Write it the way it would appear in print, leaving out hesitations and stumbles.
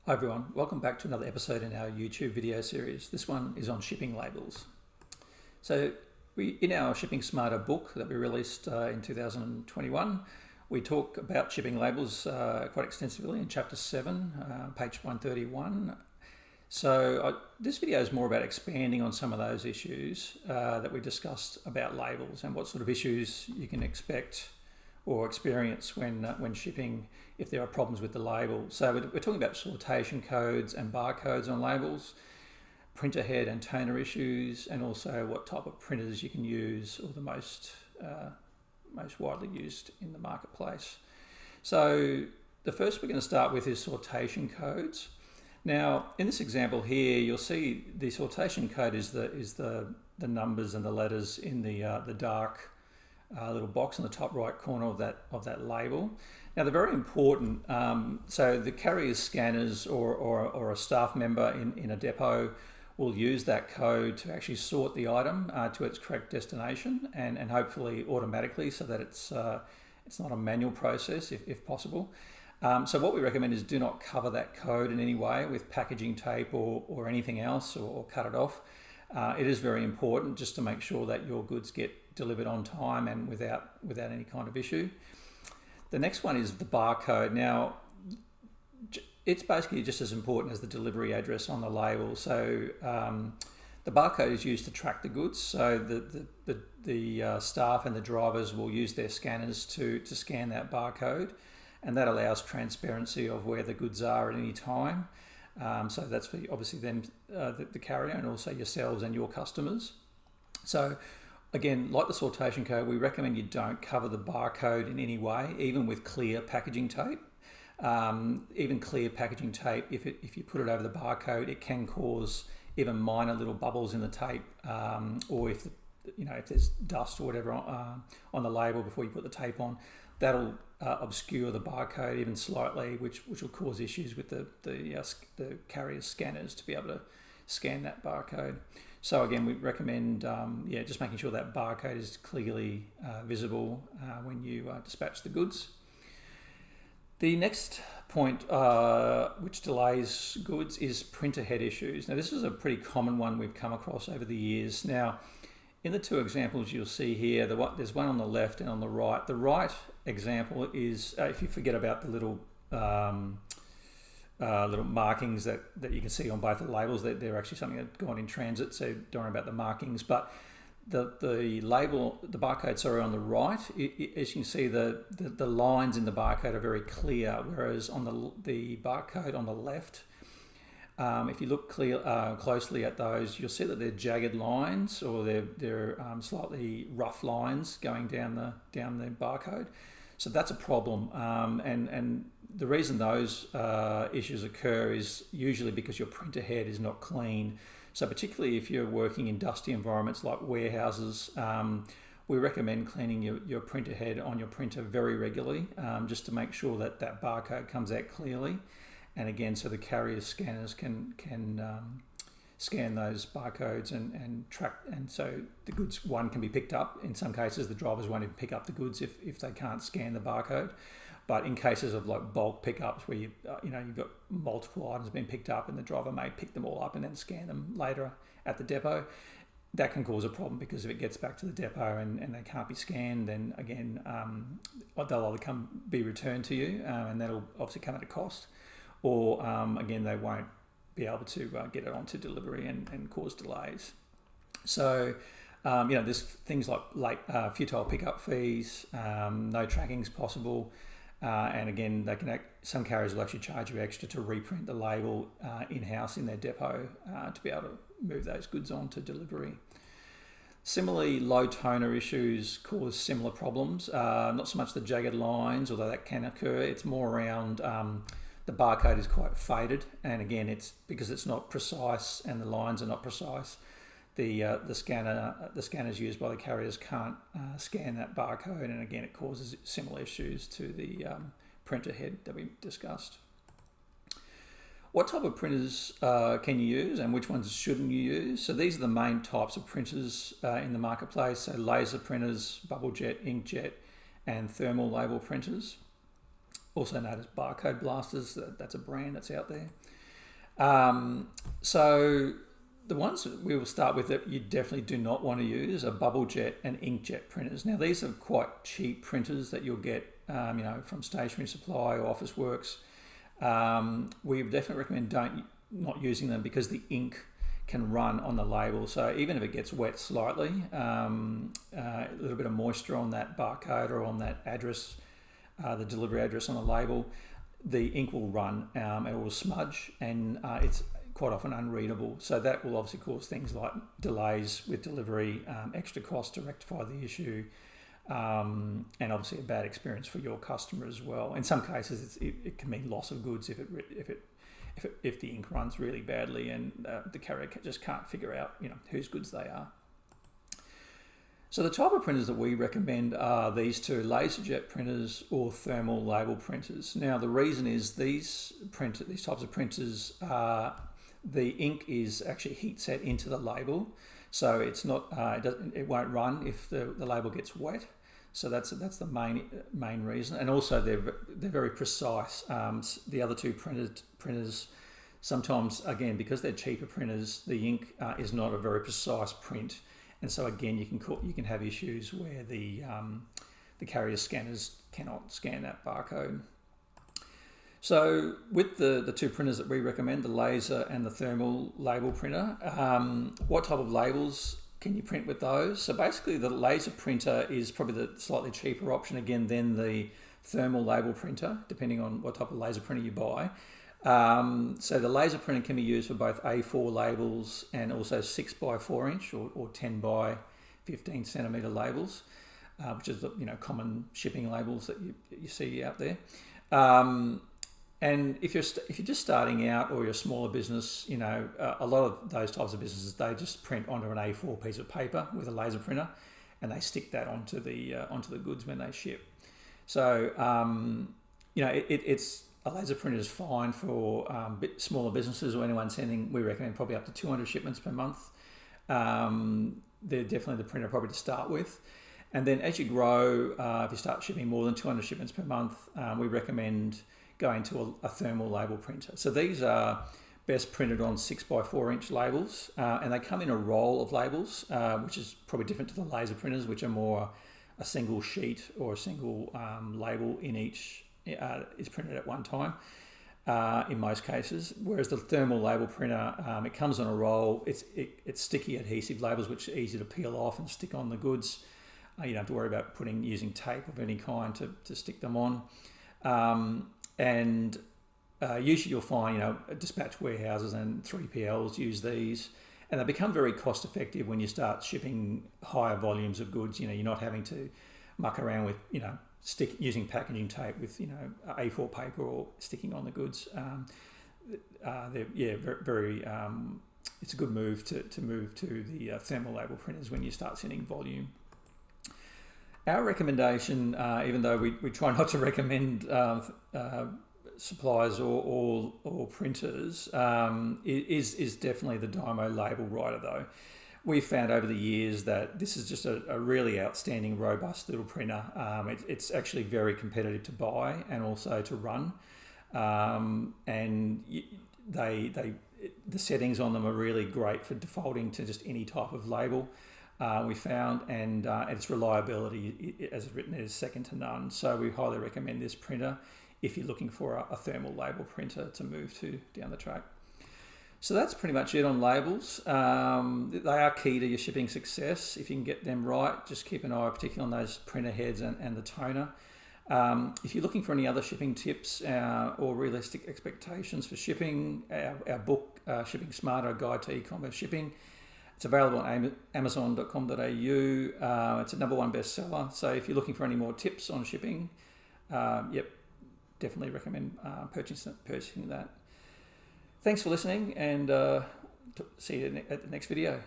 Hi everyone, welcome back to another episode in our YouTube video series. This one is on shipping labels. So in our Shipping Smarter book that we released in 2021, we talk about shipping labels quite extensively in chapter 7, page 131. So this video is more about expanding on some of those issues that we discussed about labels and what sort of issues you can expect or experience when shipping if there are problems with the label. So we're talking about sortation codes and barcodes on labels, printer head and toner issues, and also what type of printers you can use, or the most widely used in the marketplace. So the first we're going to start with is sortation codes. Now in this example here, you'll see the sortation code is the numbers and the letters in the dark little box in the top right corner of that label. Now they're very important. So the carrier's scanners or a staff member in a depot will use that code to actually sort the item to its correct destination, and hopefully automatically, so that it's not a manual process if possible. So what we recommend is do not cover that code in any way with packaging tape or anything else, or cut it off. It is very important just to make sure that your goods get delivered on time and without any kind of issue. The next one is the barcode. Now, it's basically just as important as the delivery address on the label. So the barcode is used to track the goods. So the staff and the drivers will use their scanners to scan that barcode, and that allows transparency of where the goods are at any time. So that's for obviously them, the carrier, and also yourselves and your customers. So again, like the sortation code, we recommend you don't cover the barcode in any way, even with clear packaging tape. Even clear packaging tape, if you put it over the barcode, it can cause even minor little bubbles in the tape, or if there's dust or whatever on the label before you put the tape on, that'll obscure the barcode even slightly, which will cause issues with the carrier's scanners to be able to scan that barcode. So again, we recommend just making sure that barcode is clearly visible when you dispatch the goods. The next point which delays goods is printer head issues. Now this is a pretty common one we've come across over the years. Now in the two examples you'll see here, there's one on the left and on the right. The right example is, if you forget about the little markings that you can see on both the labels, they're actually something that's gone in transit, so don't worry about the markings. But the label, the barcode, on the right, as you can see, the lines in the barcode are very clear, whereas on the barcode on the left, if you look closely at those, you'll see that they're jagged lines, or they're slightly rough lines going down the barcode. So that's a problem, and the reason those issues occur is usually because your printer head is not clean. So particularly if you're working in dusty environments like warehouses, we recommend cleaning your printer head on your printer very regularly, just to make sure that barcode comes out clearly. And again, so the carrier scanners can scan those barcodes and track, and so the goods can be picked up. In some cases, the drivers won't even pick up the goods if they can't scan the barcode. But in cases of like bulk pickups where you've got multiple items being picked up, and the driver may pick them all up and then scan them later at the depot, that can cause a problem, because if it gets back to the depot and they can't be scanned, then again they'll either be returned to you, and that'll obviously come at a cost, or again they won't be able to get it onto delivery and cause delays. So there's things like late futile pickup fees, no tracking's possible, and again some carriers will actually charge you extra to reprint the label in-house in their depot to be able to move those goods on to delivery. Similarly, low toner issues cause similar problems. Not so much the jagged lines, although that can occur. It's more around the barcode is quite faded, and again, it's because it's not precise and the lines are not precise. The scanners used by the carriers can't scan that barcode, and again, it causes similar issues to the printer head that we discussed. What type of printers can you use, and which ones shouldn't you use? So these are the main types of printers in the marketplace. So laser printers, bubble jet, inkjet, and thermal label printers. also known as Barcode blasters. That's a brand that's out there. So the ones that we will start with that you definitely do not want to use are bubble jet and inkjet printers. Now these are quite cheap printers that you'll get from Stationery Supply or Officeworks. We definitely recommend not using them because the ink can run on the label. So even if it gets wet slightly, a little bit of moisture on that barcode or on that address, the delivery address on the label, the ink will run, it will smudge, and it's quite often unreadable. So that will obviously cause things like delays with delivery, extra cost to rectify the issue, and obviously a bad experience for your customer as well. In some cases, it can mean loss of goods if the ink runs really badly and the carrier just can't figure out whose goods they are. So the type of printers that we recommend are these two, laserjet printers or thermal label printers. Now the reason is these types of printers, the ink is actually heat set into the label, so it's not it won't run if the label gets wet. So that's the main reason, and also they're very precise. The other two printers sometimes, again, because they're cheaper printers, the ink is not a very precise print. And so again, you can have issues where the carrier scanners cannot scan that barcode. So with the two printers that we recommend, the laser and the thermal label printer, what type of labels can you print with those? So basically the laser printer is probably the slightly cheaper option again than the thermal label printer, depending on what type of laser printer you buy. So the laser printer can be used for both A4 labels and also 6x4 inch or 10 by 15 centimeter labels, which is the common shipping labels that you see out there. And if you're just starting out or you're a smaller business, a lot of those types of businesses, they just print onto an A4 piece of paper with a laser printer, and they stick that onto the goods when they ship. So it's a laser printer is fine for bit smaller businesses or anyone sending. We recommend probably up to 200 shipments per month. They're definitely the printer probably to start with. And then as you grow, if you start shipping more than 200 shipments per month, we recommend going to a thermal label printer. So these are best printed on 6x4 inch labels, and they come in a roll of labels, which is probably different to the laser printers, which are more a single sheet or a single label in each. Is printed at one time in most cases, whereas the thermal label printer, it comes on a roll. It's sticky adhesive labels which are easy to peel off and stick on the goods. You don't have to worry about using tape of any kind to stick them on. And usually you'll find dispatch warehouses and 3PLs use these, and they become very cost effective when you start shipping higher volumes of goods. You're not having to muck around with using packaging tape with A4 paper or sticking on the goods. Very. It's a good move to move to the thermal label printers when you start sending volume. Our recommendation, even though we try not to recommend suppliers or printers, is definitely the Dymo label writer though. We've found over the years that this is just a really outstanding, robust little printer. It's actually very competitive to buy and also to run. And the settings on them are really great for defaulting to just any type of label we found, and its reliability, as written, is second to none. So we highly recommend this printer if you're looking for a thermal label printer to move to down the track. So that's pretty much it on labels. They are key to your shipping success. If you can get them right, just keep an eye particularly on those printer heads and the toner. If you're looking for any other shipping tips or realistic expectations for shipping, our book, Shipping Smarter, Guide to E-commerce Shipping, it's available on amazon.com.au. It's a #1 bestseller. So if you're looking for any more tips on shipping, definitely recommend purchasing that. Thanks for listening, and see you at the next video.